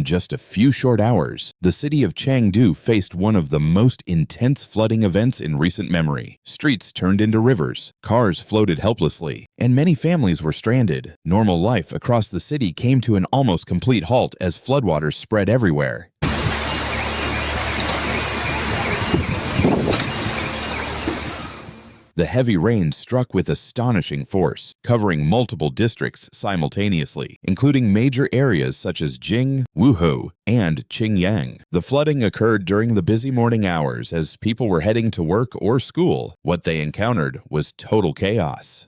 just a few short hours, the city of Chengdu faced one of the most intense flooding events in recent memory. Streets turned into rivers, cars floated helplessly, and many families were stranded. Normal life across the city came to an almost complete halt as floodwaters spread everywhere. The heavy rain struck with astonishing force, covering multiple districts simultaneously, including major areas such as Jing, Wuhu, and Qingyang. The flooding occurred during the busy morning hours as people were heading to work or school. What they encountered was total chaos.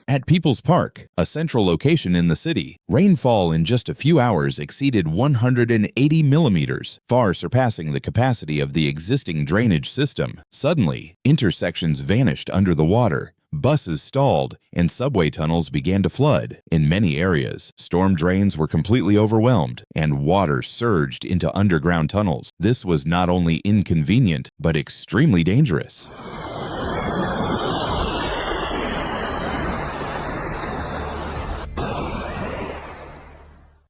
At People's Park, a central location in the city, rainfall in just a few hours exceeded 180 millimeters, far surpassing the capacity of the existing drainage system. Suddenly, intersections vanished under the water, buses stalled, and subway tunnels began to flood. In many areas, storm drains were completely overwhelmed, and water surged into underground tunnels. This was not only inconvenient, but extremely dangerous.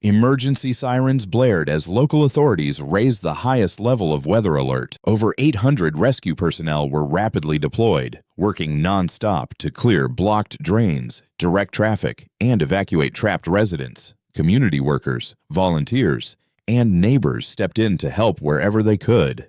Emergency sirens blared as local authorities raised the highest level of weather alert. Over 800 rescue personnel were rapidly deployed, working non-stop to clear blocked drains, direct traffic, and evacuate trapped residents. Community workers, volunteers, and neighbors stepped in to help wherever they could.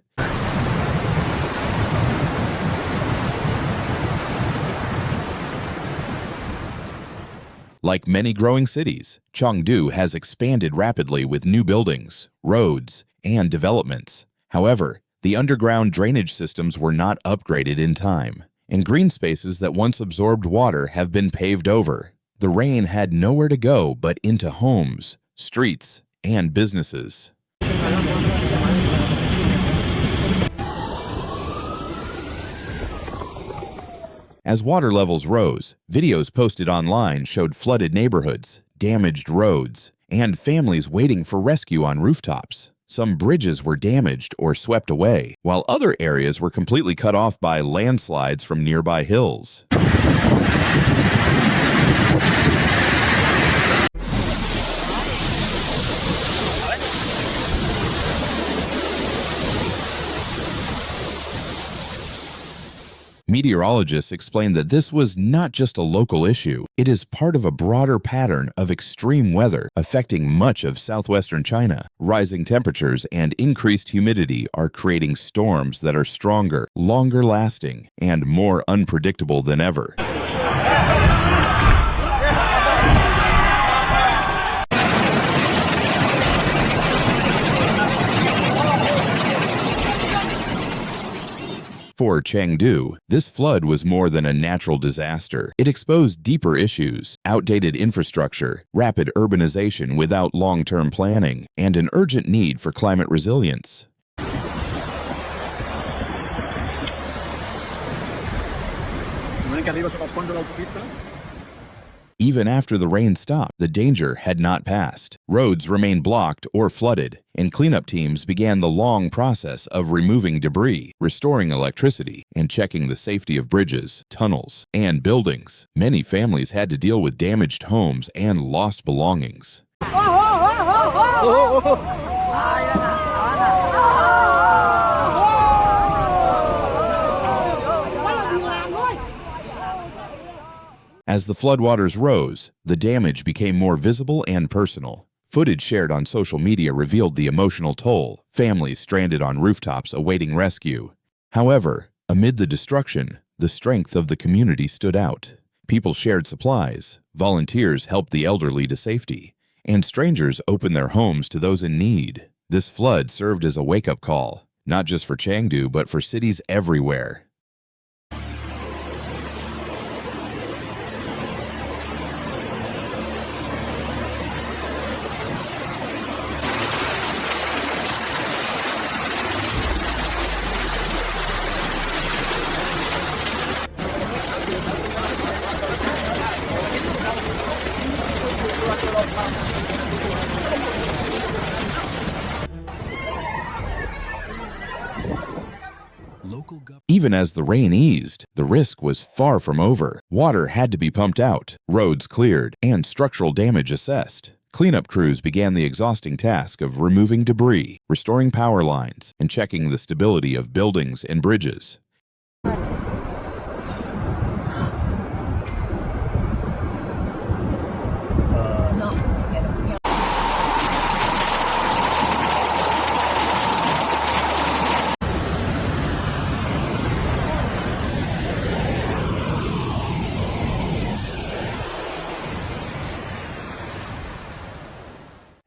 Like many growing cities, Chengdu has expanded rapidly with new buildings, roads, and developments. However, the underground drainage systems were not upgraded in time, and green spaces that once absorbed water have been paved over. The rain had nowhere to go but into homes, streets, and businesses. As water levels rose, videos posted online showed flooded neighborhoods, damaged roads, and families waiting for rescue on rooftops. Some bridges were damaged or swept away, while other areas were completely cut off by landslides from nearby hills. Meteorologists explained that this was not just a local issue. It is part of a broader pattern of extreme weather affecting much of southwestern China. Rising temperatures and increased humidity are creating storms that are stronger, longer lasting, and more unpredictable than ever. For Chengdu, this flood was more than a natural disaster. It exposed deeper issues: outdated infrastructure, rapid urbanization without long-term planning, and an urgent need for climate resilience. Even after the rain stopped, the danger had not passed. Roads remained blocked or flooded, and cleanup teams began the long process of removing debris, restoring electricity, and checking the safety of bridges, tunnels, and buildings. Many families had to deal with damaged homes and lost belongings. As the floodwaters rose, the damage became more visible and personal. Footage shared on social media revealed the emotional toll, families stranded on rooftops awaiting rescue. However, amid the destruction, the strength of the community stood out. People shared supplies, volunteers helped the elderly to safety, and strangers opened their homes to those in need. This flood served as a wake-up call, not just for Chengdu but for cities everywhere. even as the rain eased, the risk was far from over. Water had to be pumped out, roads cleared, and structural damage assessed. Cleanup crews began the exhausting task of removing debris, restoring power lines, and checking the stability of buildings and bridges.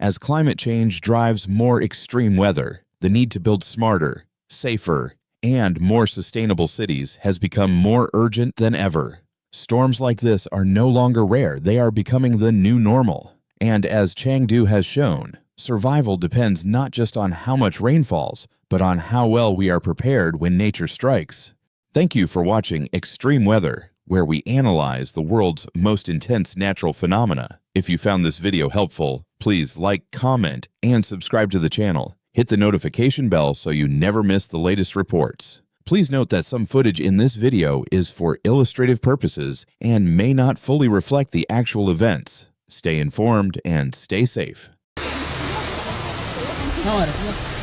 As climate change drives more extreme weather, the need to build smarter, safer, and more sustainable cities has become more urgent than ever. Storms like this are no longer rare, they are becoming the new normal. And as Chengdu has shown, survival depends not just on how much rain falls, but on how well we are prepared when nature strikes. Thank you for watching Extreme Weather, where we analyze the world's most intense natural phenomena. If you found this video helpful, please like, comment, and subscribe to the channel. Hit the notification bell so you never miss the latest reports. Please note that some footage in this video is for illustrative purposes and may not fully reflect the actual events. Stay informed and stay safe.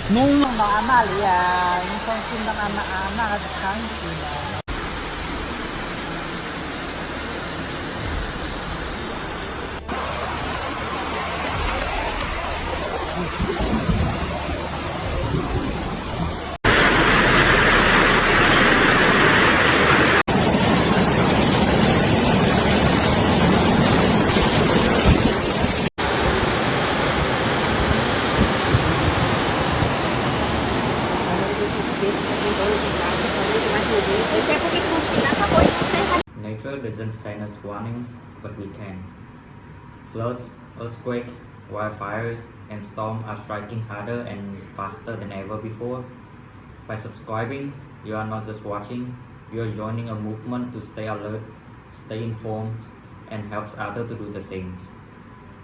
Nung mga amal yan, kung sindang ama-ama at kang Nature doesn't send us warnings, but we can. Floods, earthquakes, wildfires, and storms are striking harder and faster than ever before. By subscribing, you are not just watching, you are joining a movement to stay alert, stay informed, and helps others to do the same.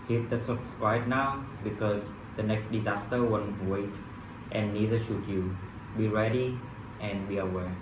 Hit the subscribe now because the next disaster won't wait, and neither should you. Be ready and be aware.